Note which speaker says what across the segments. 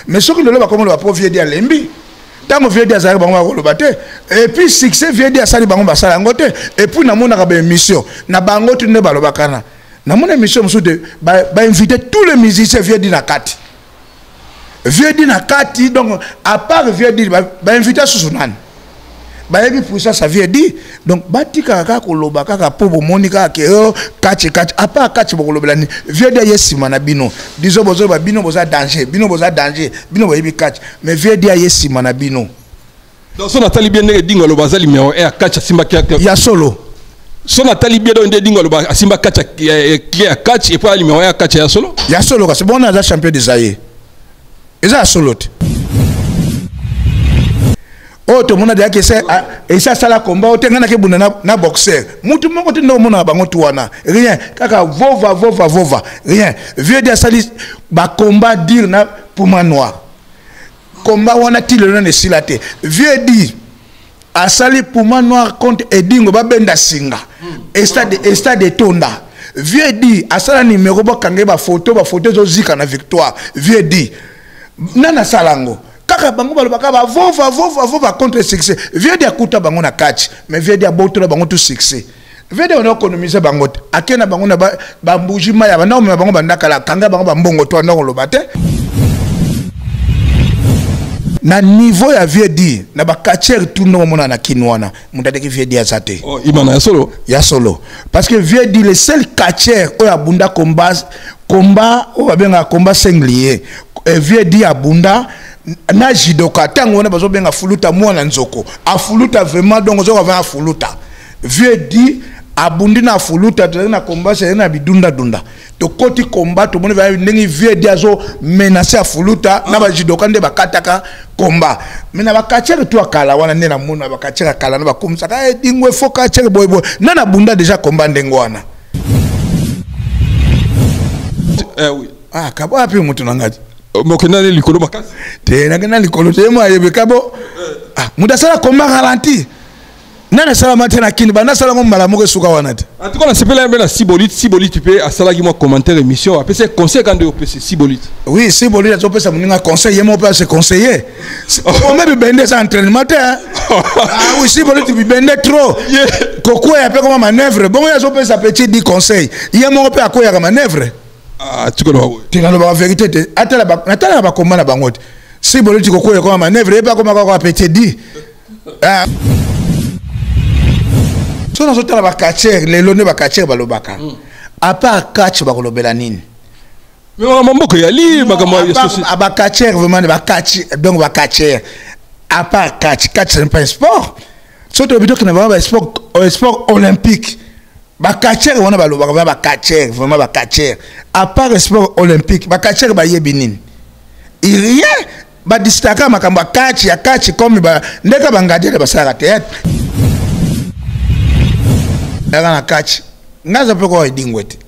Speaker 1: mais ce que le comme le pas vieux dia lembi tant vieux dia ça bango ko lobate et puis succès vieux dia sali bango basala ngote et puis na mona ka ba émission na bango tu ne balobakana na mona émission msude ba inviter tous les musiciens vieux dia na kati vieux dia na kati donc à part vieux dia ba inviter Susunani ba yebi pour ça vient dire donc batika kaka koloba kaka po bomonika ke kachi à part kachi bokoloba ni vieux dia yesima na bino dizo bozo ba bino boza danger bino ba yebi kachi mais vieux dia yesima na bino
Speaker 2: donc son atali bien ne dingo lo bazali numéro 1 kachi simba
Speaker 1: ya solo
Speaker 2: son atali bien do dingo lo ba simba kachi kachi et puis numéro 1 kachi ya solo
Speaker 1: parce bon on a champion des aïe et ça solo. Oh, tout le monde a dit que c'est et ça la combat. Au terrain que bunda na boxeur. Mutu moko tu no mona bango tuana. Rien. Kaka vova. Rien. Vieux dia sali ba combat dire na Puma noir. Combat wana ti le ne silate. Vieux dit a sali Puma noir contre Edingo ba benda singa. Stade Tonda. Vieux dit a sala numéro ba kange ba photo zo zika na victoire. Vieux dit nana salango. Kaka bango balobaka ba vova contre succès vieux dia kuta bango na catch mais vieux dia botola bango tout succès vieux dia on économiser bango akena bango na ba mbujima ya bana me bango bandaka la kanga bango ba mbongo to na kolobate na niveau ya vieux dia na ba catcher tout no mona na kinwana mutadeki vieux dia zate
Speaker 2: oh imana ya solo parce que vieux dia le seul catcher o ya bunda combat o ba benga combat singlier vieux dia bunda na jidoka tango wana bazo benga fuluta mwana nzoko afuluta vraiment donc zo va afuluta vieux dit abundi na fuluta na combat c'est na bidunda dunda to koti combat to moni va ndenge vieux dit azo menacer afuluta na ba jidoka nde bakataka combat mais na bakatcher to akala wana nde na mona bakatcher akala na bakumsa ka dingwe fo katcher boy na bunda déjà combat ndengo wana oui
Speaker 1: kabo api mutu nangaji
Speaker 2: mokena le likolo makasi
Speaker 1: te na gena likolo te mo ayebe kabo muda sala combat ralenti nana sala matena kini bana sala ngo mala moko suka wana te
Speaker 2: en tout cas na sepela mbela Sibolite tu peux asala ki mo commentaire émission après c'est conseil quand de PC Sibolite
Speaker 1: oui Sibolite to pesa muninga conseil yemo peut se conseiller on même bende ça entraînement te oui Sibolite bi bende trop kokwa ya pe comme manœuvre bon ya so pesa petit dit conseil yemo peut akoya ka manœuvre
Speaker 2: tu connais
Speaker 1: tu as la vérité atala ba komba na bango Sibolite kokoya comme manœuvre et pas comme ko petit dit so na sotala ba catcher les lone ba catcher balobaka à part catch ba kolobela nini
Speaker 2: mais on mamboko ya li makambo ya société
Speaker 1: ba catcher vraiment ba catch donc ba catcher à part catch c'est pas un sport surtout plutôt que na ba sport olympique ba catcher on ba lobaka ba catcher vraiment ba catcher à part sport olympique ba catcher ba yebinini il rien ba distaka makambo catch ya catch comme ba ndeka bangadele ba sala théâtre na catch ngaza peko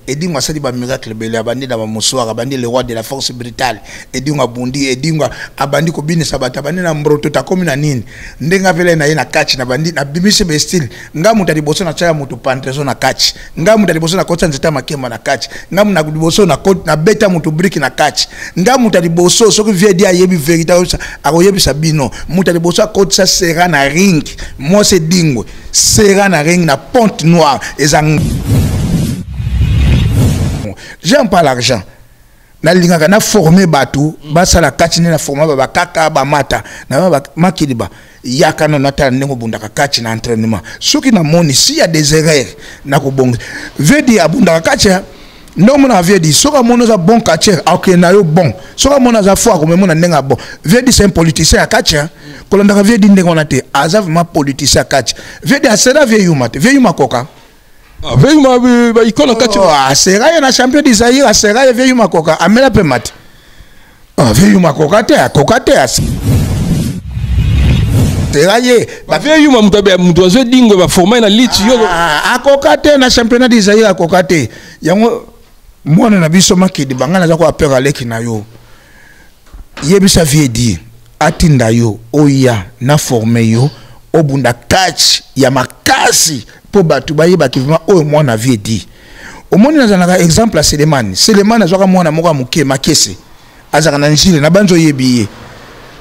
Speaker 1: edingwa sali ba miracle bele abandi na ba moswara abandi le roi de la force brutale edingwa bundi edingwa abandi ko binisa bata abandi na mbroto ta komi na nini ndenga vele na yena catch na bandi na bimise be style ngamu tali boso na chaya mutu pantrezo na catch ngamu tali boso na kotsa nzeta makemba na catch ngamu na boso na beta mutu brick na catch ngamu tali boso soki vie dia yebi vérité akoyebi sabino mutu tali boso kotsa sera na ring moi c'est dingwe sera na ring na pente noire ezang j'aime pas l'argent na lingaka na former batu basa la katine na former ba kaka ba mata na ba makiliba yaka na nata ndenge bundaka kati na entraînement soki na moni si ya des erreurs na ko bonga vedi abundaka kati non mon avis dit soka mono za bon catcher ok na yo bon soka mono za foi ko mona ndenga bon vedi c'est un politicien à catcher ko ndaka vedi ndenge on a te azav ma politicien à catcher vedi a sera vieux mate vieux makoka
Speaker 2: veille ma icône catch
Speaker 1: sera na champion d'Isaïe sera veille makoka amela pe mat veille makoka te sera ye
Speaker 2: ba veille muto zo dingo ba former na lit yo
Speaker 1: akoka te na championnat d'Isaïe akoka te yango mwana na biso makidi bangana za ko apera leki na yo yebisa vie di atinda yo oya na former yo obunda catch ya makasi po batu bayeba ki vraiment o mwana vie di o moni na zanaka exemple à Selemani azwaka mwana moko muke makese
Speaker 2: azaka na njile na banzo yebiye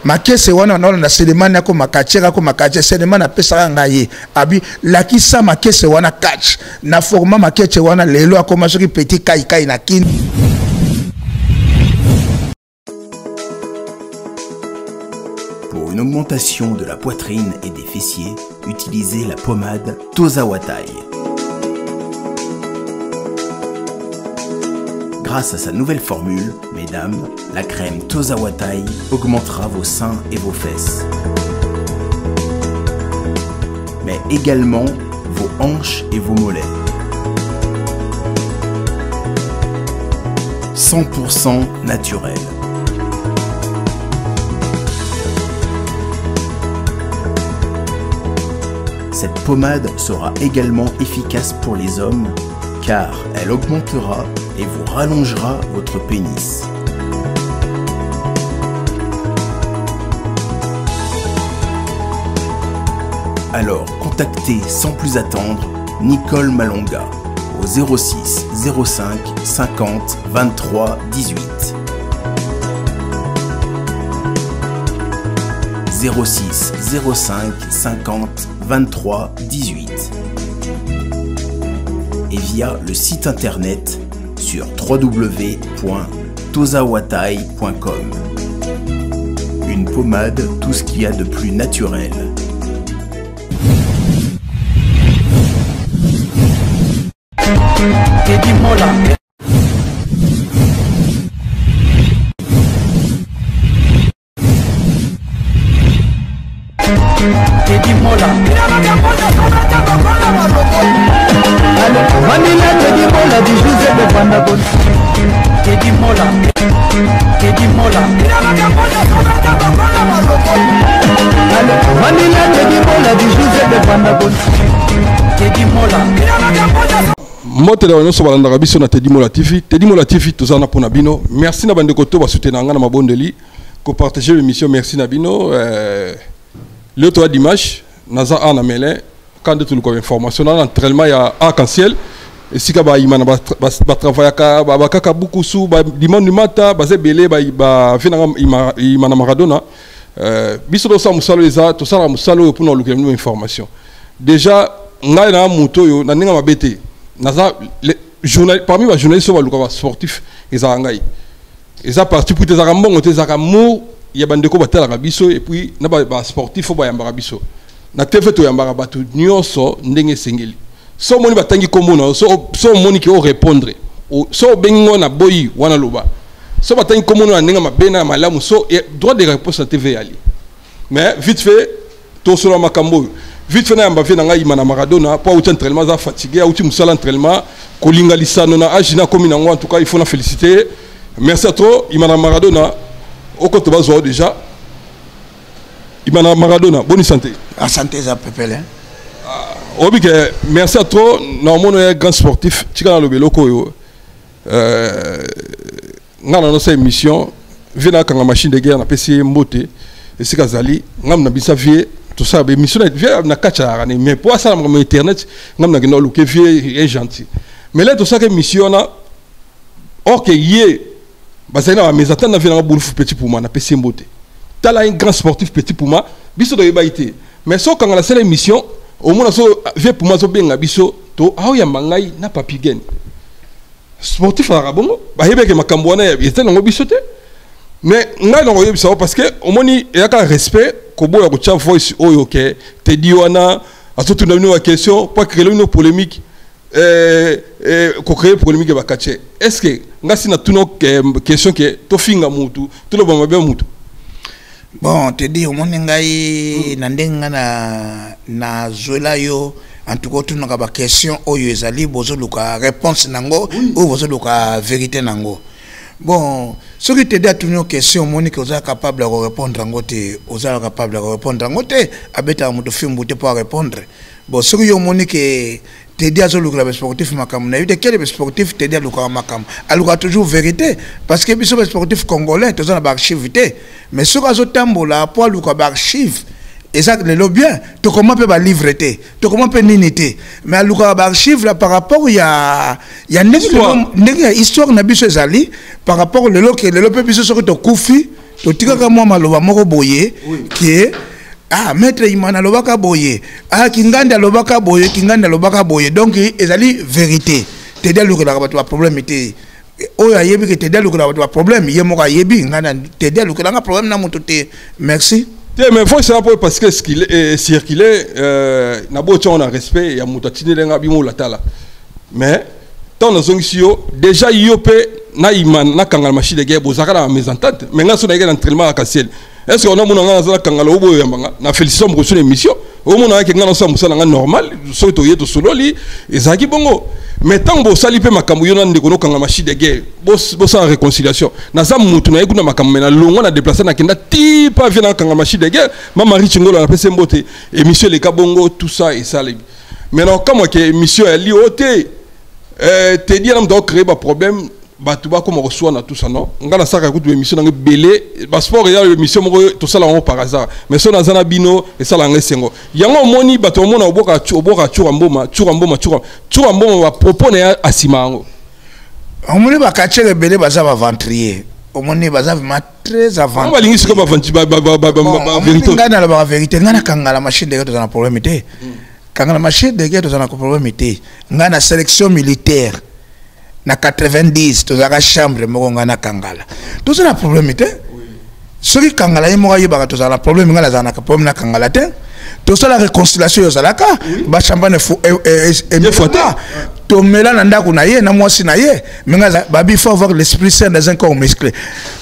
Speaker 2: makese wana na Selemani ako makachera ko makache Selemani apesa ngaye abi lakisa makese wana catch na forma makese wana lelo akoma soki petit kai na kin.
Speaker 3: Pour une augmentation de la poitrine et des fessiers, utilisez la pommade Toza Watai. Grâce à sa nouvelle formule, mesdames, la crème Toza Watai augmentera vos seins et vos fesses, mais également vos hanches et vos mollets. 100% naturel. Cette pommade sera également efficace pour les hommes car elle augmentera et vous rallongera votre pénis. Alors contactez sans plus attendre Nicole Malonga au 06 05 50 23 18. 06 05 50 23 18 et via le site internet sur www.tozawatai.com. Une pommade, tout ce qu'il y a de plus naturel.
Speaker 4: Teddy Mola. Teddy Mola. Vanilla Teddy Mola du José de Vandabon. Teddy Mola. Teddy Mola. Vanilla Teddy Mola du José de Vandabon. Teddy Mola.
Speaker 5: Mote da nyonso balanda biso na Teddy Mola TV. Teddy Mola TV tozana pona bino. Merci na bande koto ba soutenir nga na mabondeli ko partager l'émission. Merci na bino. Le tour dimanche naza ana mele quand de tout le information dans l'entraînement il y a arc-en-ciel et si ka ba imana ba travailler ka ba kaka beaucoup sous ba dimanche mata ba ze belé ba fina imana Maradona biso do sa musalo eza to sala musalo pour nous luka information déjà ngai na moto yo na ninga mabete naza journal parmi les journalistes so ba luka sportif eza ngai eza parti pour tes arambongo tes aramour il y a bandeko batala rabiso et puis na ba sportif fo ba yamba rabiso na TV to yamba bato nyonso ndenge sengeli so moni batangi komona so moni ki o répondre so bengo na boyi wana loba so batangi komona ndenge mabena malamu so droit de réponse na TV ali mais vite fait to solo makambo vite fait na yamba fe na ngai mana Maradona po outi entraînement za fatigué outi musala entraînement ko linga lisano na agina komi na en tout cas il faut la féliciter merci à toi imana Maradona au côté bazo déjà Imana Maradona bonne santé
Speaker 2: la santé za pepele
Speaker 5: obike merci à toi normalement un grand sportif tika na lobeloko yo ngana no sa émission vena kanga machine de guerre na PC mbote et c'est kazali ngam na bisa vie tout ça émission vie na kacha mais pour ça na internet ngam na gino luke vie est gentil mais là tout ça que mission na OK yé bazana mes attentes na vena boulou petit pour moi na PC mbote t'as un grand sportif petit pour moi biso do yebaité mais so quand la seule émission au moins so vie pour moi so benga biso to aho ya mangai na papi gen sportif à rabongo ba yebe ke makambo wana yete ngo biso te mais ngai ngo yebisa parce que au moni ya ka respect ko boya ko cha voice oyo ke te di wana atotu na une question pas créer une polémique ko créer polémique ba kache est-ce que ngasi na tuno question ke to finga mutu to lo ba mabe mutu.
Speaker 2: Bon, te dis, au monde ngai nandenga na zola yo en tout cas tu n'as pas question au yezali bozo luka réponse nango ou bozo luka vérité nango. Bon, ce qui te dit à toutes nos questions, Monique, vous êtes capable de répondre en côté, vous êtes capable de répondre en côté, abeta mon film vous pour répondre. Bon, ce que Monique te dit à ce que le sportif makam, na eu quel sportif te dit à luka makam, aluka toujours vérité parce que biso sportif congolais, tous on a archivé, mais ce que zo tambola pour luka archive et ça le bien to comment peut ba livrer té to comment peut ninité mais à l'ouka ba archive là par rapport il y a histoire na biso ezali par rapport le lo peut biso sur to kufi to tika ka moi maloba moko boye qui est ah maître imana lobaka boye ah kinganda lobaka boye donc ezali vérité te delu que la problème était oyo ayebi que te delu que la problème yemo ka yebi ngana te delu que la problème na mutu te merci.
Speaker 5: Mais faut savoir parce que ce qu'il est circulé na bo on a respect ya mutatine lenga bimo latala mais tant na zongisiyo déjà yope na iman na kangal machine de guerre bozaka na mésentente mais nga so na entraînement à Kassel est-ce qu'on a mon nga na kangal obo yambanga na félicitations pour son émission au mon nga nga na so musala nga normal so to yeto sololi ezaki bongo mais tant bo sali pe makambo yona ndeko no kangal machine de guerre bo sa réconciliation na za mutu na ekuna makambo na longo na déplacer na kenda ti pas vient na kangal machine de guerre mama richingolo na pese mbote émission les kabongo tout ça et ça maintenant comme que émission elle li oté te dire on doit créer un problème batuba comme reçoit na tout ça non on a ça ka kutu émission na belé passeport ya émission tout ça là par hasard mais ça na zana bino et ça là ngesengo yango moni bato mona oboka churamboma va proposer asimango
Speaker 2: omoni ba kachele belé baza ba ventrier omoni baza vraiment très avant
Speaker 5: on va lingi siko ba vérité
Speaker 2: ngana la vérité ngana kangala machine de dans problème té kangala machine de guerre dans problème té ngana sélection militaire na 90 tozaka chambre moko ngana kangala tout ça na problème té soki kangala yemo yeba to za problème ngala za na problème na kangala té tout ça la réconciliation yozalaka ba champagne fo tomela na ndako na ye na mwasi na ye menga babi faut avoir l'esprit sain dans un corps musclé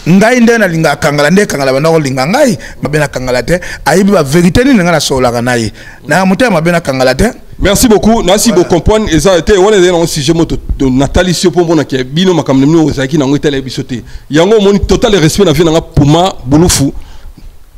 Speaker 2: ngai nde na linga kangala nde kangala bana ko linga ngai mabena kangala te ayibi ba vérité ni ngana sola kana ye na mutema mabena kangala te.
Speaker 5: Merci beaucoup. Merci beaucoup comprendre et ça était on est dans un sujet moto Nathalie Sio pour mon qui bino makamne no zaki na ngotela ebisote yango mon total respect na vie na puma bulufu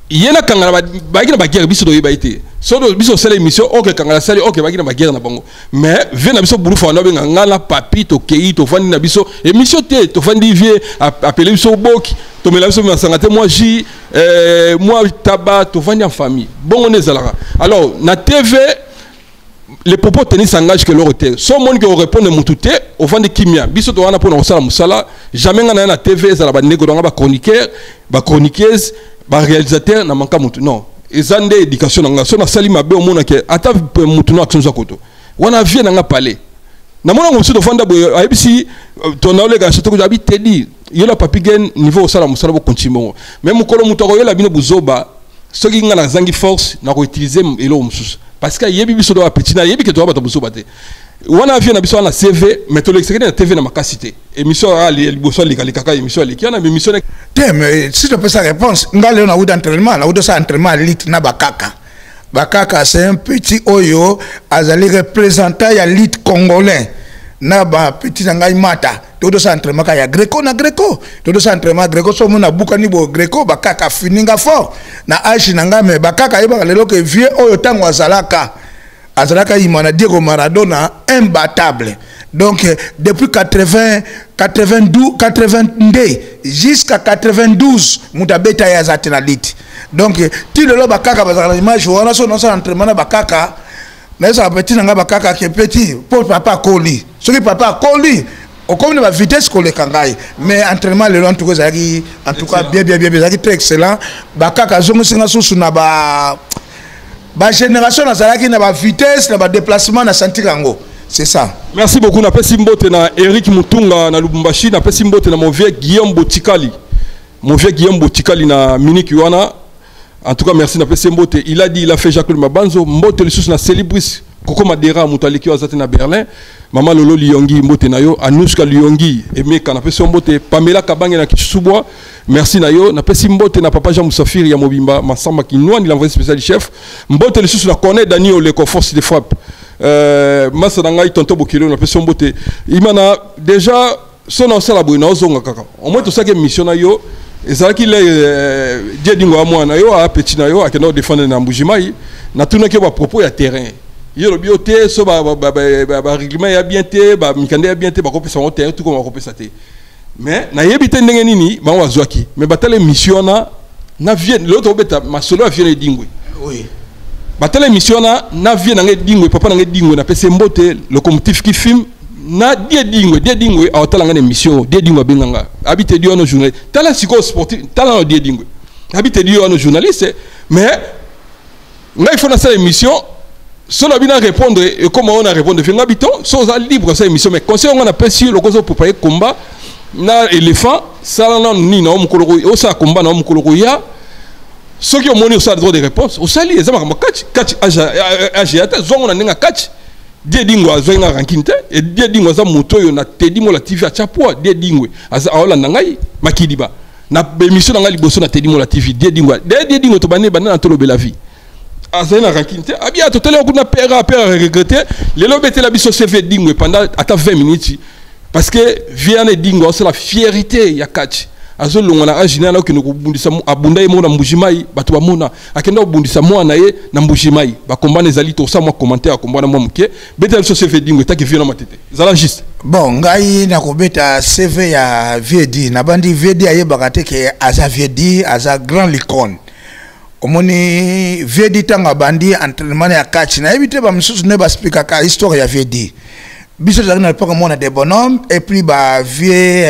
Speaker 5: yena kangala ba na ba guerre biso do yibaité so do biso sele émission OK kangala sali OK ba na ba guerre na bango mais vie na biso bulufu na benga ngala papi to kei to fandi na biso émission te to fandi vie appeler biso boki to mela biso na sangate moi tabac to fandi en famille bon on est là alors na TV les propos tenus s'engagent que l'autre son monde qui répond de moutouté au fond de kimia biso to wana pona osala musala jamais ngana na TV za ba nego ba chroniqueur ba chroniqueuse ba réalisateur na manka mutu non ezande éducation nga so na sali mabe o mona ke ata mutu no action za koto wana vie na parler na mona musu to fanda boy abisi to na olega soto ko abi tedi yola papi gen niveau osala musala bo continuer même mukolo mutu ko yola bino buzoba soki ngana zangi force na ko utiliser elo mususu parce que yebi biso do petit na yebi que to ba to buzoba te wana vie na biso na CV mais to l'extérieur na TV na makasité émission ali liboso li kaka émission ali qui na émission
Speaker 2: mais si tu peux sa réponse ngale na ou d'entraînement na ou de ça entraînement lit na bakaka c'est un petit oyo azali représentant ya lit congolais na ba petit ngai mata todo sa entraînement ya greco na greco todo sa entraînement greco so mona buka ni bo greco bakaka fininga fort na age na ngame bakaka yeba lelo ke vieux oyo tango azalaka imana Diego Maradona imbattable donc depuis 92 jusqu'à 92 mutabeta ya zatena lit donc ti lelo bakaka bazala image wana so na entraînement na bakaka na ça petit nga bakaka ke petit pour papa Koli soki papa Koli au comme la vitesse qu'on les kangai mais entraînement le long tout cas en tout cas bien très excellent bakaka zongo singa susu na ba génération na zalaki na ba vitesse na ba déplacement na santirango c'est ça.
Speaker 5: Merci beaucoup na pesi mbote na Eric Mutunga na Lubumbashi na pesi mbote na mon vieux Guillaume Botikali na Munich wana en tout cas merci na pesi mbote il a dit il a fait Jacques Mabanzo mbote le sous na Célibris Koko Madera mutaliki wazate na Berlin Mama Lolo Liongi mbote na yo Anushka Liongi Emeka na pesi mbote Pamela Kabange na Kichisubwa merci na yo na pesi mbote na Papa Jean Moussafiri ya Mobimba Massamba Kinouan il a envoyé spécial chef mbote le sous na connaît Daniel le force de frappe masa ngai tonto bokilo na pesi mbote imana déjà sona sala boina ozonga kaka au moins to sake mission na yo ezalaki le jedingo a mwana yo a petit na yo akeno défendre na mbujimai na tuna ke ba propos ya terrain yelo bioté so ba règlement ya bien té ba mikande ya bien té ba kopesa on terrain tout comme ba kopesa té mais na yebite ndenge nini ba wazwaki mais batale mission na vie l'autre beta masolo a vie dingwe
Speaker 2: oui
Speaker 5: batala émission na vie na ngedingo papa na ngedingo na pese mbote locomotive qui film na die dingwe a tala ngane émission die dingwe benganga habite dio no journaliste tala siko sportif tala no die dingwe habite dio no journaliste mais ngai fona sa émission solo bina répondre et comment on a répondre finga biton so za libre sa émission mais conseil on a pesi le gozo pour payer combat na éléphant ça na ni na mukolo o sa combat na mukolo ya ceux qui ont monné au droit de réponse au sali les amaka catch ata zongo na ninga catch die dingwe azoinga rankinte et die dingwe za moto yo na Teddy Mola TV a chapeau die dingwe aza aola ngai makidiba na émission ngali boso na Teddy Mola TV die dingwe to bana na tolo bela vie azaina rankinte abia to tele okuna père regretter les lobete la biso CV dingwe pendant ata 20 minutes parce que viane dingwe c'est la fierté ya catch azo longona ajina na okino kubundisa abunda ye mona mbujimai bato bamona akenda kubundisa mwana ye na mbujimai bakombana ezali to sa moi commentaire akombana moi muke beta biso CV dingwe taki viona matete zala juste
Speaker 2: bon ngai na kobeta CV ya VD na bandi VD ayebaka te ke aza VD aza grand licon omoni VD tanga bandi entraînement ya catch na ebite ba misusu ne ba speaker ka histoire ya VD biso za na pas comme on a des bonhommes et puis ba vieux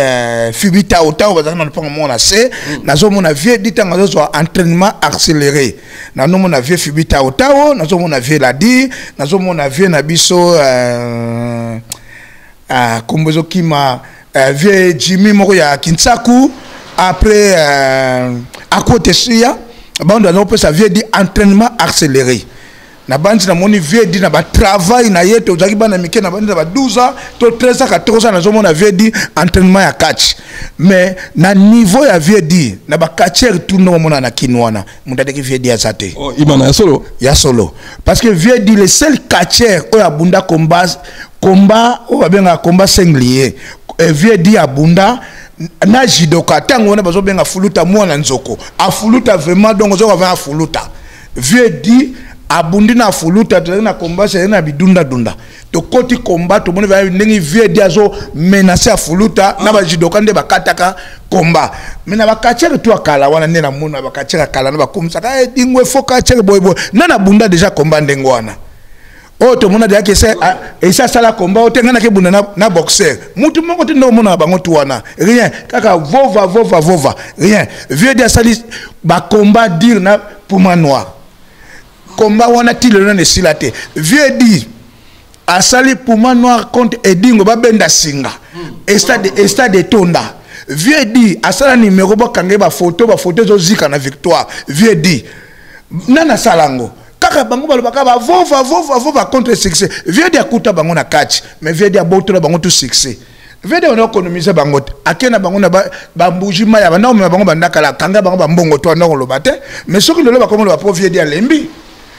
Speaker 2: fubita autant ba za na pas comme on a c'est na zo mona vieux dit tanga zo entraînement accéléré na no mona vieux fubita autant na zo mona vieux la di na zo mona vieux na biso kombozo kima vieux Jimmy moko ya Kinsaku après à côté sia bando na peut ça vieux dit entraînement accéléré na bandi na moni vieux dit na ba travail na yeto ozaki bana mike na bandi na ba 12 ans to 13 ans 14 ans na zo mona vieux dit entraînement ya catch mais na niveau ya vieux dit na ba catcher tout no mona na kinwana mutade ki vieux dit azate
Speaker 5: oh imana ya solo
Speaker 2: parce que vieux dit le seul catcher o abunda combat o babenga combat singlier vieux dit abunda na jidoka tango na bazo benga fuluta mwana nzoko afuluta vraiment donc zo va afuluta vieux dit abundi na fuluta na combat c'est na bidunda dunda to koti combat to moni va ndenge vieux dit azo menacer afuluta na ba jidoka nde bakataka combat mais na bakatcher to akala wana nde na mona bakatcher akala na bakomisa ka dingwe fo katcher boy na bunda déjà combat ndengo wana oh to mona de c'est et ça sala combat otenga na ke bunda na boxer mutu moko te no mona bango to wana rien kaka vova rien vieux dit sali ba combat dire na puma noir combat wana ti le ne silate vieux dit asali puma noir contre edingo ba benda singa stade tonda vieux dit asala numéro ba kange ba photo zo zika na victoire vieux dit nana salango kaka bango balobaka ba vova contre succès vieux dit akuta bango na catch mais vieux dit abotola bango tout succès vieux dit on économiser bango akena bango na ba mbujima ya bana na bango bandaka la kanga bango ba mbongo to na kolobate mais soki lelo ba komo ba pro vieux dit alembi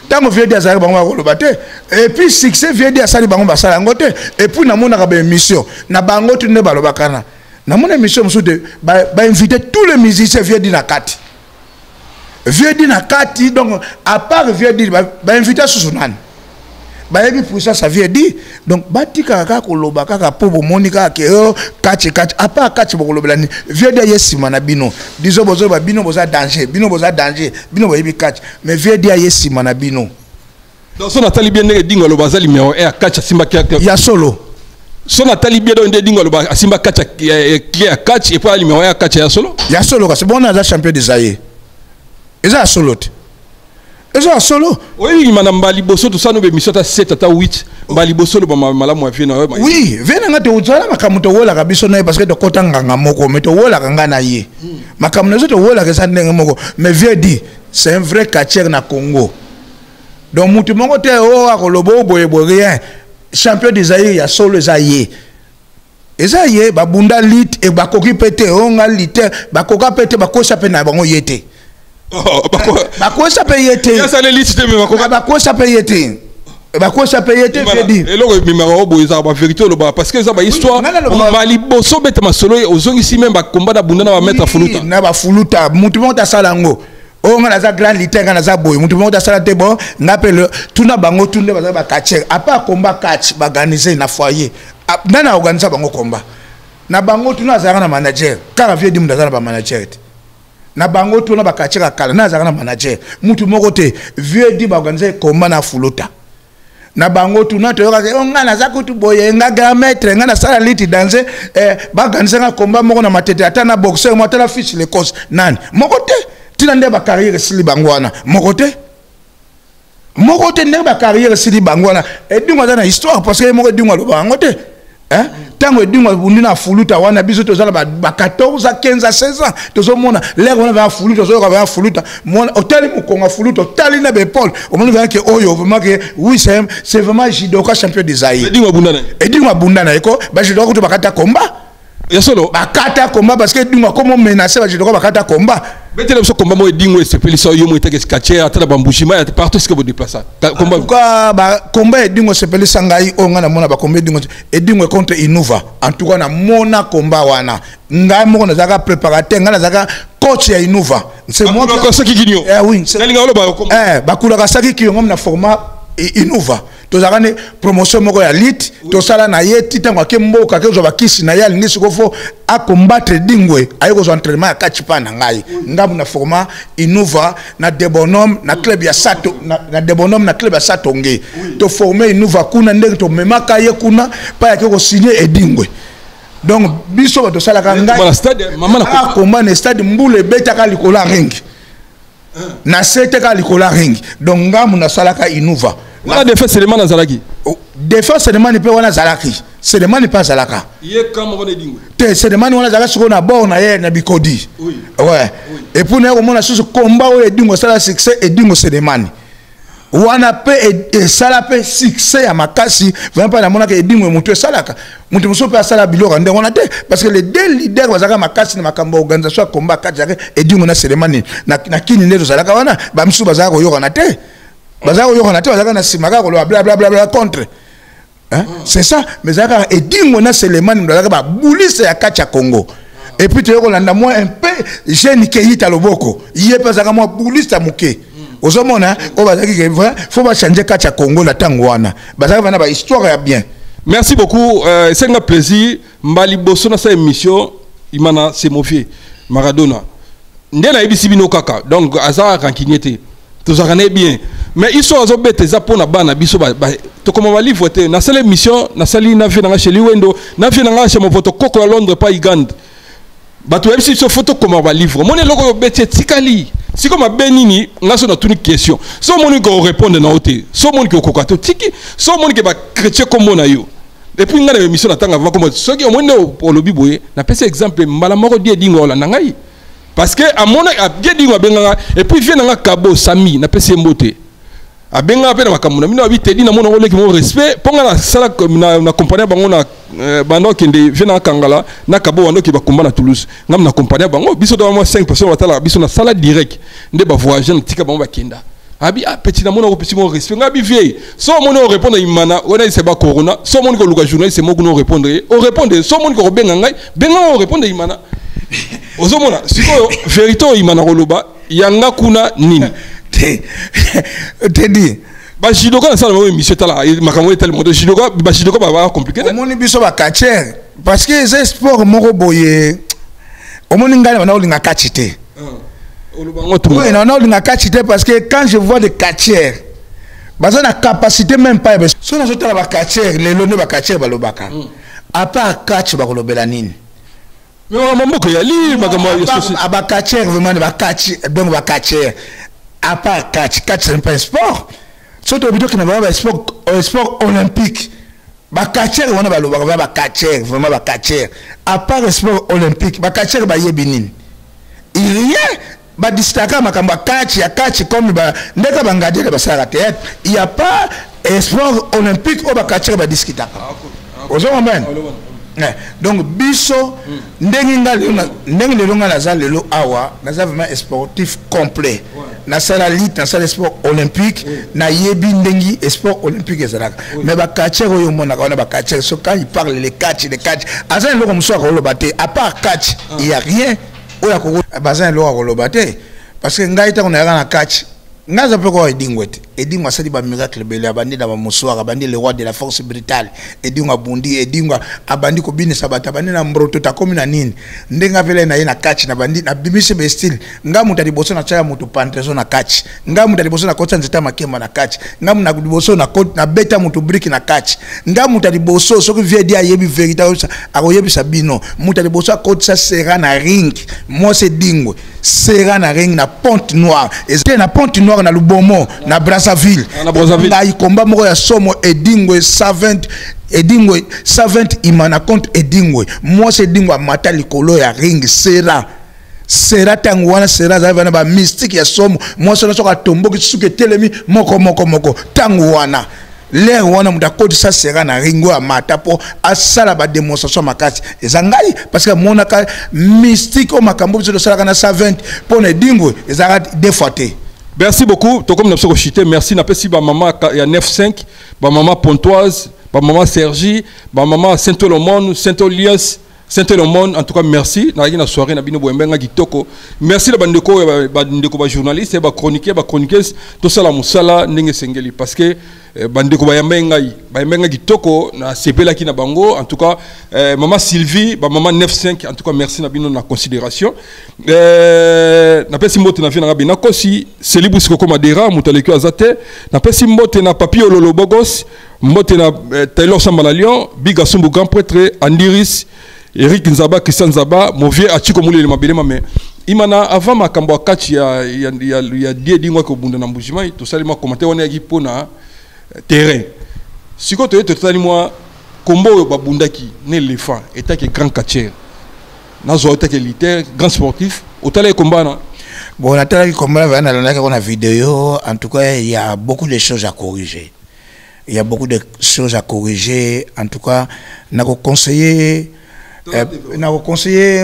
Speaker 2: tango vieux dit azali bango kolobate et puis succès vieux dit asali bango basala ngote et puis na mona ka ba émission na bango tu ne balobaka na mona émission musu de ba inviter tous les musiciens vieux dit na kati vieux dit na kati donc à part vieux dit ba inviter susunan ba yebi pour ça vieux dit donc batika kaka koloba kaka po monika ke kati à part kati bokoloba ni vieux dit yesima na bino dizo bozo ba bino boza danger bino ba yebi kati mais vieux dit yesima na bino
Speaker 5: donc son atali bien ne dingo lo bazali numéro 1 kati simba
Speaker 2: ya solo
Speaker 5: son atali bien do dingo lo ba simba kati qui a kati et pour numéro 1 kati ya solo
Speaker 2: c'est bon on a champion des aïe. Eza solo. Eza solo.
Speaker 5: Oui, madame Baliboso tout ça nous émission ta 7 à 8 Baliboso le malamu afina.
Speaker 2: Oui, vena ngate uzala makamuto wola kabiso na parce que to kotanga ngamoko mais to wola kanga na ye. Makamuno zo to wola ke sande ngamoko mais vieux dit c'est un vrai catcher na Congo. Donc mutu mongo te o akolobo boye rien. Champion des aïe ya solo zaye. Eza ye babunda lit e bakoki pete onga lit bakoka pete bakosa pe na bango yete. Bako ça paye té.
Speaker 5: Ça les listes mais
Speaker 2: bako ça paye té. Bako ça paye té fait dit.
Speaker 5: Et là numéro bo ça ba vérité lo ba parce que ça ba histoire Maliboso beta masolo ozongi si même ba combat da bunda na ba mettre fuluta.
Speaker 2: Na ba fuluta mutu mo ta salango. O nga na za grand litenga na za boy mutu mo ta sala te bon ngapele tuna bango tunde ba catcher à part combat catch ba organiser na foyer. Nana organiser bango combat. Na bango tuna za na manager. Car vieux dim da za na ba manager. na bango to na bakachira kala na zaka na manager mutu moko te vieux dit ba organiser combat na fulota na bango tu na to yoka nga na zaka tu boye nga ga maître nga na sala liti danser ba organiser nga combat moko na matete ata na boxeur mo tala fiche le cause nani moko te tina nde ba carrière sili bango wana moko te nde ba carrière sili bango wana e dingo na histoire parce que moko dingo lo bango te hein tango dingo bundi na fuluta wana biso to zala ba 14 15 16 ans to zo mona l'air on va fuluta zo va fuluta mona hôtel mu konga fuluta tali na be Paul on va que oyo vraiment que oui c'est vraiment judoka champion des Zaïre et dingo bundana eko ba judoka to bakata combat
Speaker 5: ya solo
Speaker 2: bakata combat parce que dingo comme menacer ba judoka bakata combat
Speaker 5: betele biso combat mo dingo e sepeli so yo mo iteke skache ata ba mbushima ya partout ce que vous déplacer combat
Speaker 2: quoi ba combat dingo sepeli sangai o ngana mona ba combat dingo contre Innova en tout cas na mona combat wana ngai moko na zaka préparateur ngana zaka coach ya Innova c'est moi
Speaker 5: ko saki ginyo
Speaker 2: oui
Speaker 5: c'est ngalo ba
Speaker 2: ba kula saki ki ngom na format Innova to zaka ne promotion moko ya lit to sala na ye titango ke mboka ke zo ba kisi na yali ngisi ko fo a combattre dingwe ayiko zo entraînement ya kachipa na ngai ngabu na format Innova na Debonhomme na club ya Sato na Debonhomme na club ya Satonge to former Innova kuna ndenge to memaka ye kuna pa ya ko signer edingwe donc biso ba to sala ka ngai
Speaker 5: na stade mama na
Speaker 2: combat na stade mbule beta ka likola ring na sete ka likola ring donc ngamu na sala ka Innova
Speaker 5: la défense seulement na zalaki
Speaker 2: défense seulement ni pe wana zalaki seulement ni pas zalaka
Speaker 5: ye kama wana dingo
Speaker 2: te seulement wana zalaka siko na bord na ye na bikodi
Speaker 5: oui
Speaker 2: ouais et pour na komona susu combat o dingo sala succès et dingo seulement wana pe et sala pe succès ya makasi vraiment pas na mona ke dingo mutu salaka mutu muso pe sala biloko ndenge wana te parce que les deux leaders bazaka makasi na makambo organisation combat kajaka et dingo na seulement na kini ndeto zalaka wana ba msu bazaka ko yokana te bazako yoko na te bazaka na simaka ko bla bla bla bla contre hein c'est ça mais zaka et dingo na Selemani ndaka ba bulisa ya kacha Congo et puis tu yoko landa moi un peu jeune Keita Loboko yé bazaka moi bulisa muke ozomona o bazaki ke faut ba changer kacha Congo la tango wana bazaka bana ba histoire ya bien.
Speaker 5: Merci beaucoup c'est un plaisir mbali boso na sa émission imana c'est mofie Maradona ndena ibisi bino kaka donc azara rankinyete tout ça bien mais ils sont aux bêtes pour na bana biso ba to comme on va livre na seule émission na sali na vie na chez Liwendo na vie na chez mon photo koko à Londres pas Uganda ba to MC so photo comme on va livre mon loko bête tikali si comme benini na so na toute question so mon ko répondre na hôtel so mon ko kokato tiki so mon ke ba chrétien comme na yo depuis ngana émission na tanga avant comme so ki mon pour le biboye na pese exemple mbala moko die dingo la ngai parce que à mon a bien dingo benga et puis vient na kabo sami na pese mbote a benga pe na makamuna mino abi tedi na mona wole ki mo respect ponga na sala na compagnie bango na bando kende vena kangala na kabo wando ki ba komba na Toulouse ngam na compagnie bango biso do mo 5 personnes batala biso na sala direct nde ba voyager na tika bango ba kenda abi a petit na mona ko petit mo respect ngabi vie so mona o répondre imana ona c'est ba corona so mona ko luka journaliste mo ko no répondre o répondre so mona ko benga ngai benga o répondre imana ozomona siko vérité imana ko loba yanga kuna nini
Speaker 2: te dit
Speaker 5: ba jidoka na sala mo émission tala makamwe tel moto jidoka ba jidoka ba compliqué
Speaker 2: omoni biso ba catcher parce que c'est sport moko boye omoni ngala na olinga catcher oui non non olinga catcher parce que quand je vois des catchers baza na capacité même pas so na zotala ba catcher lelo ne ba catcher ba lobaka à part catch ba kolobela nini
Speaker 5: mais maman ko yali makamwa
Speaker 2: ba catcher vraiment ba catch donc ba catcher à part catch c'est pas un sport surtout plutôt que na sport olympique ba catcher on ba loba ba catcher vraiment ba catcher à part sport olympique ba catcher ba yebinin il y a ba distaka makamba catch ya catch comme ba ndeka bangade ba sarate il y a pas sport olympique ou ba catcher ba diskita ozo mwen donc biso ndenge lelo nga naza lelo awa naza vraiment sportif complet na sala lit na sala sport olympique na yebi ndengi sport olympique ezalaka mais ba catcher oyo mona ka ba catcher so quand il parle les catch azan loko muso ko lobate à part catch il y a rien oya ko bazan loko ko lobate parce que ngai ta ko na catch ngaza pe ko dingwete edinga sali ba miracle bele abandi na ba mosoir abandi le roi de la force brutale edinga bundi edinga abandi ko binisa bata abandi na mbroto ta komi na nini ndenga vele na ye na catch na bandi na bimise be style nga muta liboso na chaya mutu pantrezo na catch nga muta liboso na kota nzeta makemba na catch nga muta liboso na kota na beta mutu brick na catch nga muta liboso soki vie dia yebi vérité akoyebi sabino muta liboso akota sera na ring moi c'est dingo sera na ring na Ponte Noire et na Ponte Noire na Lubomo na Brazzaville na ikomba moko ya somo edingwe 120 edingwe 120 imana contre edingwe moi c'est dingo mata likolo ya ring sera tangu wana sera za bana ba mystique ya somo moi c'est soka tomboki suke telemi moko tangu wana l'air wana mutakoti sa sera na ringo ya mata po asala ba démonstration makasi ezangai parce que monaka mystique o makambo biso sala na 120 pour ne dingwe ezaka défaté.
Speaker 5: Merci beaucoup. To comme nous chité, merci na pesi ba maman ya 95, ba maman Pontoise, ba maman Sergi, ba maman Saint-Olomon, Saint-Olias, Saint-Olomon. En tout cas merci. Na na soirée na bino boembenga kitoko. Merci la bandeko ba journaliste, ba chroniqueuse, tout ça la musala ndenge sengeli parce que bandeko ba yamenga kitoko na sepela ki na bango. En tout cas maman Sylvie, ba maman 95, en tout cas merci na bino na considération. Na pesi mbote na vina rabina kosi celibu sikoko madera mutaleki azate na pesi mbote na papi ololo bogos mbote na Taylor Sambala Lion Biga Sumbu grand prêtre Andiris Eric Nzaba Christian Nzaba Movier Achiko Moulele Mabelema mais imana avant makambo akati ya die dingwa ko bunda na mbujima to salima commenter on yaki pona terrain siko to totali moi kombo ba bundaki ne l'éléphant état que grand catcher nazo état que militaire grand sportif otale combat.
Speaker 2: Bon, on a une vidéo. En tout cas, il y a beaucoup de choses à corriger. Il y a beaucoup de choses à corriger. En tout cas, n'a conseillé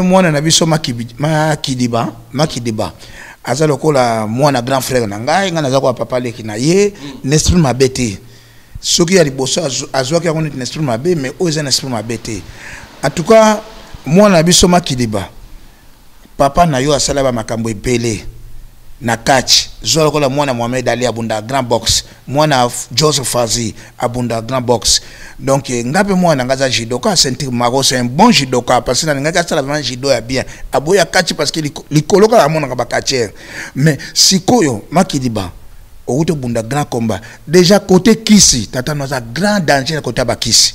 Speaker 2: moi na biso makidiba azaloko la moi na grand frère nanga nga nazako papa leki na ye n'esprit mabete soki ya liboso azwaki ya koni n'esprit mabe mais oza n'esprit mabete. En tout cas, moi na biso makidiba papa na yo asala ba makambo epele na catch zolo kola mwana Mohamed Ali abunda grand box mwana Joseph Fazi abunda grand box donc ngape mwana ngaza judoka sentir maro c'est un bon judoka parce que ngaka sala vraiment judo ya bien aboya catch parce que likoloka la mwana ba catcher mais sikoyo makidiba outo bunda grand combat déjà côté kisi tata noza grand danger côté ba kisi.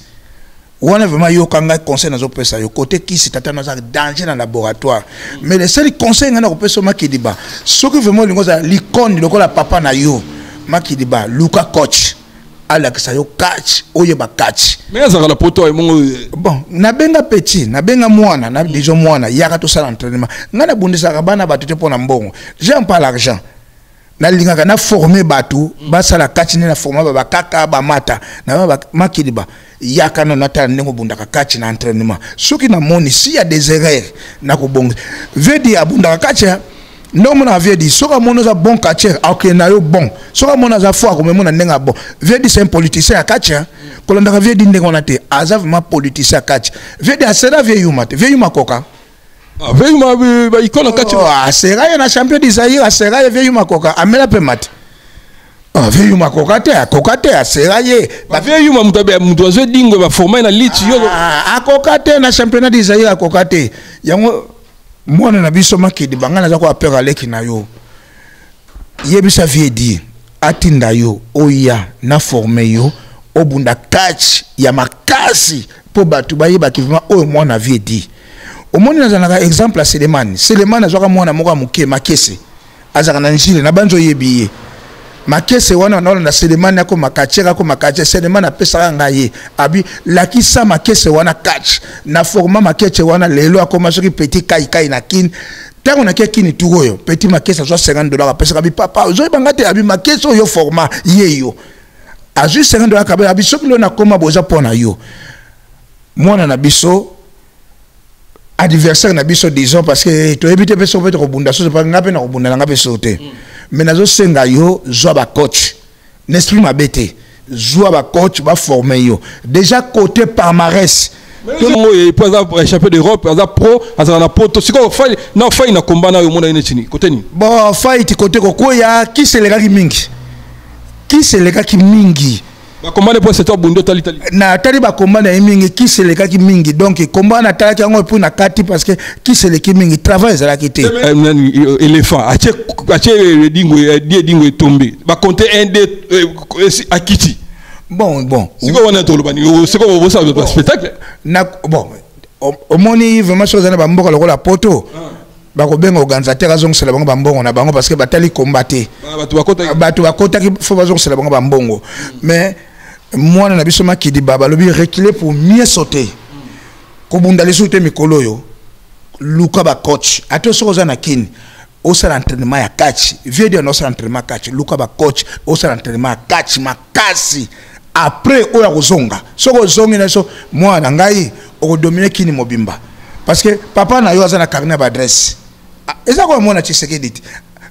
Speaker 2: On a vraiment eu un conseil dans le côté qui c'est un danger dans le laboratoire. Mais le seul conseil que nous avons qui dit ce que vraiment l'icône de la papa na yo makidiba Luka coach Alex yo catch oyeba catch.
Speaker 5: Mais ça la poto
Speaker 2: bon na benga petit na benga mwana na disons mwana yaka to ça entraînement ngana bundisa bana batute pona mbongo j'aime pas l'argent na linga na former batu ba sala catch ni na former ba kaka ba mata na ba makidiba yaka na nata ndenge bundaka catch na entraînement soki na moni si y a des erreurs na ko bonga vedi abundaka catch non mon avait dit soka mono za bon catcher ok na yo bon soka mono za foi comme mona ndenga bon vedi c'est un politicien à catcher kolanda vedi ndenge on a te azave ma politicien à catch vedi asera vieille mate vieille makoka
Speaker 5: vieille ma icône catch
Speaker 2: asera na champion d'Isaïe asera vieille makoka amela pe mate vieille makoka te asera ye
Speaker 5: ba vieille ma muto zo dingo ba former na lit yo
Speaker 2: akoka te na championnat d'Isaïe akoka te yango mwana na biso makidi bangana za ko apera leki na yo yebisa viedi atinda yo oya na former yo obunda catch ya makasi po batu bayeba kivima oyo mwana viedi omoni nazana exemple à Selemani azwaka mwana moko muke makese azaka na njile na banzo yebiye makese wana na Selemani ako makachera ko makache Selemani apesa ngaye abi lakisa makese wana catch na forma makese wana lelo akoma soki petit kai na kin tango na kini tugoyo petit makese zo $50 apesa abi papa zo bangate abi makese yo forma yeyo azu $50 kabe abi soki lo na koma boza pona yo mwana na biso adversaire na biso disons parce que to éviter peso peut ko bunda so pas ngape na ko bunda ngape sauter mais nazo senga yo zo ba coach n'esprit mabete zo ba coach ba former yo déjà côté palmarès
Speaker 5: il peut avoir échappé d'Europe as pro as na poto siko faille na combat na yo mona ine chini côté ni
Speaker 2: bon fight côté ko ya qui c'est les gars mingi qui c'est le cas qui mingi
Speaker 5: Comment les points c'est toi bundo tali
Speaker 2: na tali ba combat na mingi qui c'est le cas qui mingi donc combat na tali yango pour na kati parce que qui c'est le qui mingi travail ça la quitté
Speaker 5: éléphant ache dingo tombé ba compter 1 2 akiti
Speaker 2: bon
Speaker 5: c'est quoi on a tout le bani c'est quoi vous savez le spectacle
Speaker 2: na bon au moni vraiment chose na ba mboka lokola poto bako benga organisateur azong sela bango bambongo na bango parce que batali combattre batu bakota ki faut bazong sela bango bambongo mais moi na biso makidi baba lobi reculer pour mieux sauter ko bunda les sauter mikolo yo luka ba coach ato soza na kin au sala entraînement ya catch vieux de no sala entraînement catch luka ba coach au sala entraînement catch makasi après oya kozonga soko zongi na so moi na ngai o dominer kini mobimba parce que papa na yo azana carnet d'adresse eza ko mona Tshisekedi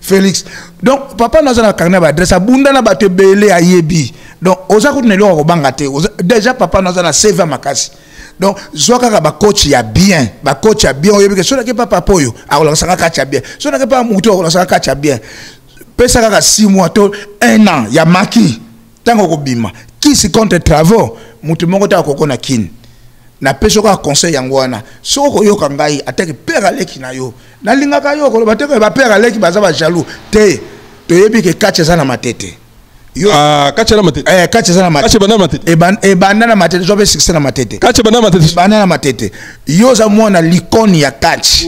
Speaker 2: Félix donc papa na azana carnet d'adresse abunda na bato belé ayebi donc oza ko ne lo ko bangate déjà papa na azana CV makasi donc zoka ba coach ya bien ba coach ya bien oyebi que so na ke papa poyo a ko sanga catch ya bien so na ke pa mutu ko sanga catch ya bien pesa kaka 6 mois to 1 an ya maki tango ko bima qui se compte travaux mutu moko ta ko na kin na peso ka conseil yango wana soko yoka ngai ataki pera leki na yo na linga ka yo ko bateka ba pera leki baza ba jaloux te to yebi ke kache sana matete yo
Speaker 5: kache na matete
Speaker 2: kache sana matete
Speaker 5: kache banana matete
Speaker 2: e banana matete zo be 6 na matete
Speaker 5: kache banana matete
Speaker 2: yo za mwana l'icône ya kache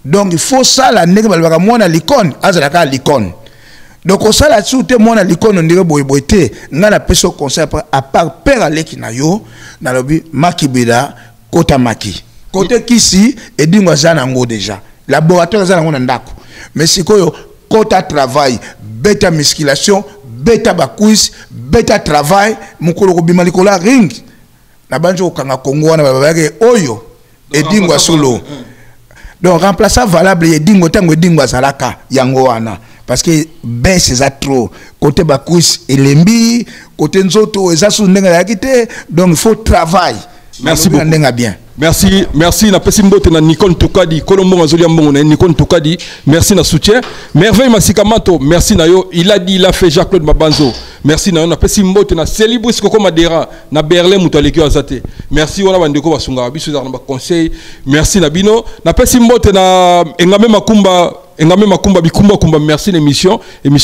Speaker 2: donc il faut ça la ndenge balaka mwana l'icône azala ka l'icône donc au sala soute mwana l'icône ndire boyeboité nga na peso conseil à part pera leki na yo na lobi makibida kota maki côté kisi et dingo zana ngo déjà laboratoire zana ngo ndako mais sikoyo kota travail beta musculation beta bakuis beta travail mukolo ko bimali ko la ring na banjo kanga kongo wana babake oyo et dingo solo donc remplaçant valable et dingo tango dingo zalaka yango wana parce que ben c'est ça trop côté bakuis elembi côté nzoto eza su ndenga yakite donc il faut travail
Speaker 5: merci beaucoup
Speaker 2: ndenga bien
Speaker 5: merci na pesi mbote na Nicole Tukadi Kolombo Mazoli Mbongo na Nicole Tukadi merci na soutien merveille Masikamato merci na yo il a dit il a fait Jacques-Claude Mabanzo merci na yo na pesi mbote na Celibris Koko Madera na Berlin mutaleki azate merci wana bandeko basunga biso za na conseil merci na bino na pesi mbote na Engame Makumba bikumba merci l'émission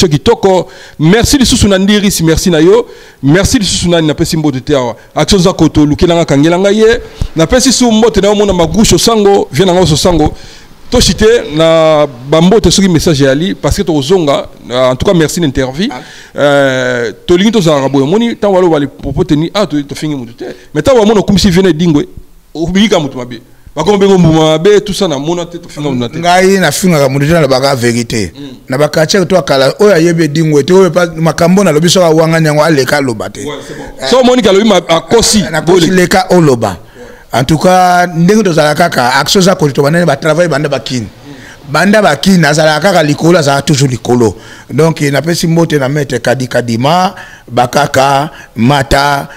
Speaker 5: kitoko merci les sous nandiris merci na yo merci les sous na pesi mbote te awa action za koto lukelanga kangelanga ye na pesi sous mbote na mona magusho sango viens na sango to chité na bambote soki message ali parce que to zonga en tout cas merci l'interview to lingi to za rabo moni tan walo wali popo teni to fingi mutu te mais tan wa mona kumisi vienne dingwe obika mutu mabe bakombengo mbuma be tout ça na mona te to finga mutu
Speaker 2: ngai na finga ka mutu na baka vérité na baka check to akala oya yebe dingwe te oya makambo na lobiso ka wanga nyango aleka loba te
Speaker 5: so monika lobi akosi
Speaker 2: na kosi leka oloba en tout cas ndenge to zala kaka action za ko to banane ba travail banda bakini azala kaka likolo azala toujours likolo donc na pesi mbote na mete kadima bakaka mata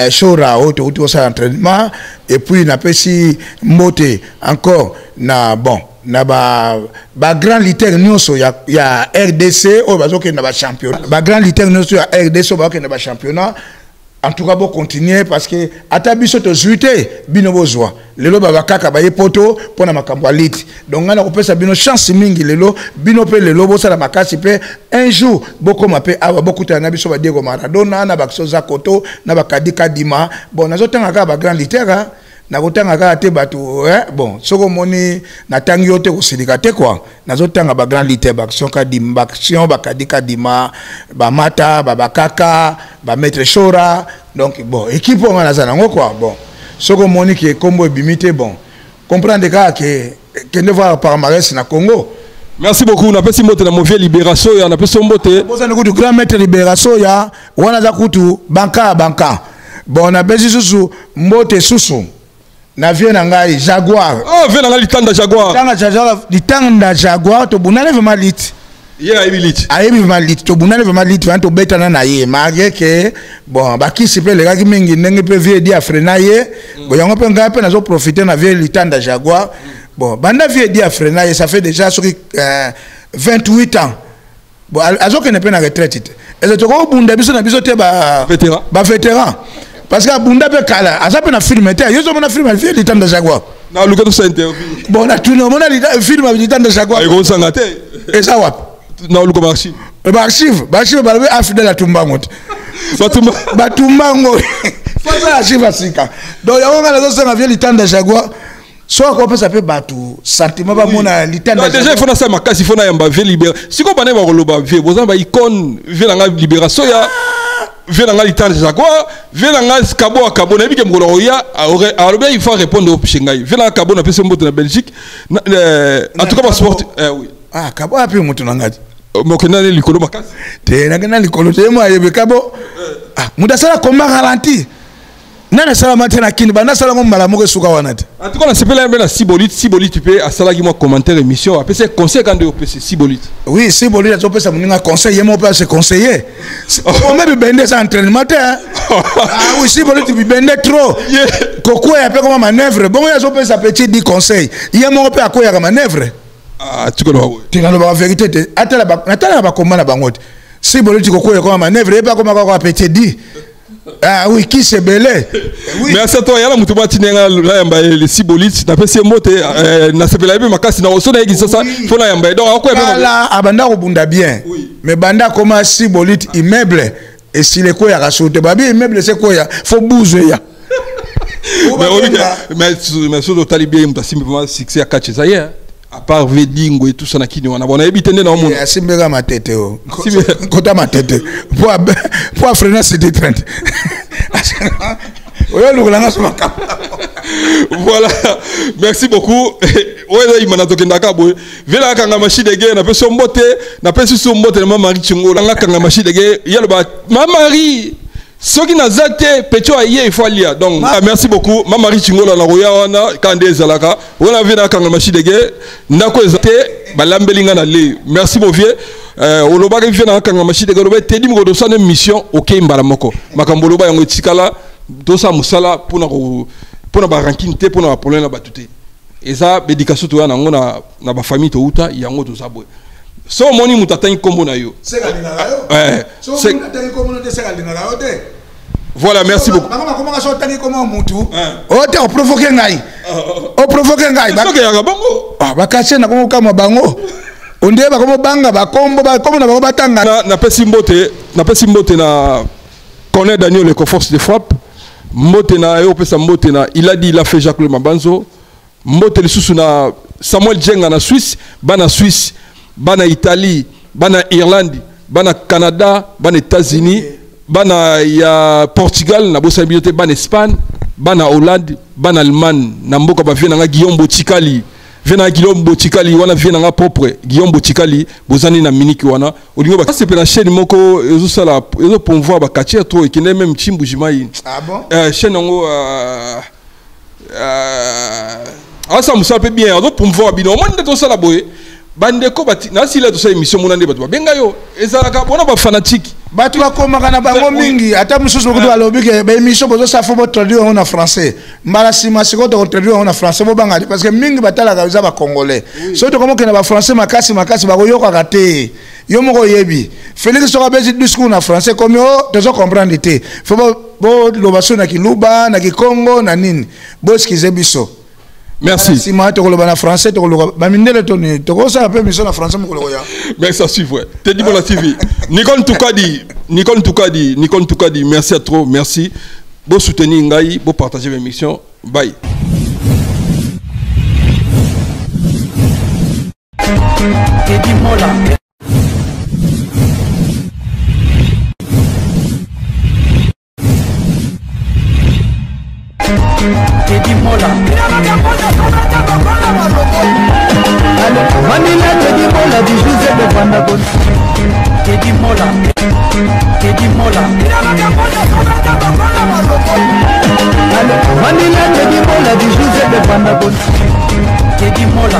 Speaker 2: shora auto ça entraînement et puis na pesi mbote encore na bon na ba grand leader nyonso ya RDC o bazoke na ba championnat ba grand leader nyonso ya RDC o bazoke na ba championnat. En tout cas, bon continuer parce que atabiso to zuité bino bozwa lelo baba kaka ba yepoto pona makambo lit donc ngana ko pesa bino chance mingi lelo bino pe lelo bo sala makasi pe un jour boko mape awa bokuta na biso ba Diego Maradona na ba Soza Koto na ba Kadika Dima bon nazo tanga ka ba grand littéraire na kotanga ka te batu bon soko moni na tangi yote ko silika te quoi nazo tanga ba grand littéraire ba action ka dimba action ba Kadika Dima ba mata ba kaka ba maître Chora donc bon équipe on a ça nango quoi bon soko moni ki kombo bimité bon comprendre que ne voir palmarès na Congo.
Speaker 5: Merci beaucoup. On a pesi mbote na Movie Libération ya na pesi mbote
Speaker 2: boza na kutu grand maître Libération ya wana za kutu banka bon na pesi susu mbote susu na vie na ngai Jaguar
Speaker 5: vie na ngai litanda
Speaker 2: Jaguar to bunane vraiment lit ayebi malit to bunane vraiment lit to betana na ye malgré que bon bakisi pe le gaki mingi ndenge pe vie dia frena ye bo yango pe ngai pe nazo profiter na vie litanda Jaguar bon banda vie dia frena ye ça fait déjà 28 ans bon azoke ne pe na retraite et to ko bunda biso na biso te ba vétéran parce que abunda pe kala azape na film te yo zo mona film al film litanda Jaguar
Speaker 5: na luka to sa interview
Speaker 2: bon na tu no mona film al litanda Jaguar
Speaker 5: ay go sangate
Speaker 2: et ça wap
Speaker 5: na luka archive
Speaker 2: ba le afidèle à tumbango batumbango faut ça archive sika donc ya nga zo sanga vie litanda Jaguar so ko pesa pe batu sentiment ba mona litanda
Speaker 5: déjà il faut na ça makasi il faut na yamba vie libérer siko bana ba koloba vie bozan ba icône vie na libération ya vie na litanda Jaguar vie na kabo na bike mukolo ya alors il faut répondre au pishengai vie na kabo na pesa mbote na Belgique en tout cas sport oui
Speaker 2: kabo api mutu na ngati
Speaker 5: mokena le likolo makasi
Speaker 2: te na kana likolo te mo ayebe kabo muda sala komba ralenti nana sala matena kini bana sala ngom mala moko suka wanate
Speaker 5: en tout cas na sepela mbela Sibolit tu peux asala ki mo commentaire émission après c'est conseil quand de PC Sibolit
Speaker 2: oui Sibolit a topesa muninga conseil yemo pas se conseiller on même bende ça entraînement te oui Sibolit bi bende trop koko ya pe comme manœuvre bon ya topesa petit dit conseil yemo pe akoya ka manœuvre
Speaker 5: tu connais
Speaker 2: tu n'as pas la vérité atala ba komana bangote Sibolit koko ya comme manœuvre et pas comme ko petit dit oui qui c'est belé
Speaker 5: oui merci à toi yala mutu batinenga la yamba le Sibolit na pesi mote na sepela be makasi na osona yiki sasa fo na yamba donc akoya
Speaker 2: là abanda ko bunda bien mais banda comme Sibolit immeuble et si le ko ya rasote babi immeuble c'est ko ya faut bouger ya
Speaker 5: mais sur le talibé mutu simple succès à catch ça y est à part Vedingo et tout ça na kini wana bona ebitende na monde
Speaker 2: asimbega matete o kota matete pour freiner cette traite
Speaker 5: voilà merci beaucoup ouais il m'a toqué ndaka boy vela kanga machine de guerre na peso mbote na mama Marie Chingola nga kanga machine de guerre yalo ba mama Marie soki na zate pecho aye il faut lire donc merci beaucoup mama Marie Chingola na roya wana kande zalaka wana vena kanga machine de guerre ndako ezate balambelinga na le merci mon vieux oloba ke vena kanga machine de guerre oloba tedi mo do sa mission OK mbala moko makambo loba yango tikala do sa musala pona ba ranking te pona ba problème na batute eza bédication to yana ngona na ba famille to uta yango to sabwe so moni mutatangi kombo na yo
Speaker 2: so mutatangi kombo na te seka lingala yo te
Speaker 5: voilà merci beaucoup
Speaker 2: comment so tangi kombo mutu o te o provoquer ngai
Speaker 5: so ke yaka bango
Speaker 2: ba kache na kombo kama bango onde ba kombo banga ba kombo na bango batanga
Speaker 5: na pesi mbote na connaît Daniel le force de frappe mbote na yo pesa mbote na il a dit il a fait Jacques Le Mabanzo mbote le susu na Samuel Djenga na Suisse bana Italie bana Irlande bana Canada bana États-Unis bana ya Portugal na bosa biyote bana Espagne bana Hollande bana Allemagne na mboka ba vient na Guillaume Botikali wana vient na propre Guillaume Botikali bozani na miniki wana olingo ba c'est la chaîne moko ezo sala ezo promouvoir ba katia to ekene même chimbu jimai chaîne ngo ça me semble bien ezo promouvoir bino monde to sala boye bandeko bati na sila to sa émission monande bato benga yo ezalaka bona ba fanatique
Speaker 2: batu bakomaka na bango mingi ata mususu ko balobi ke ba émission bozo sa fo bo traduire en français mbala sima siko to traduire en français bo banga parce que mingi batala ka za ba congolais so to komo ke na ba français makasi ba ko yoka kate yo moko yebi Félix so ka bezi discours na français comme yo to zo comprendre te fo bo lo baso na kiluba na kikongo na nini bo skize biso.
Speaker 5: Merci.
Speaker 2: Si moi, tu es français, tu es français.
Speaker 5: Merci à suivre. Teddy Mola TV. Nicole Toukadi. Merci à toi. Merci. Bon soutenir Ngaï. Bon partager l'émission. Bye.
Speaker 4: Teddy Mola. Teddy Mola. Vanilla Teddy Mola du José de Vandagon. Teddy Mola. Vanilla Teddy Mola du José de Vandagon. Teddy Mola.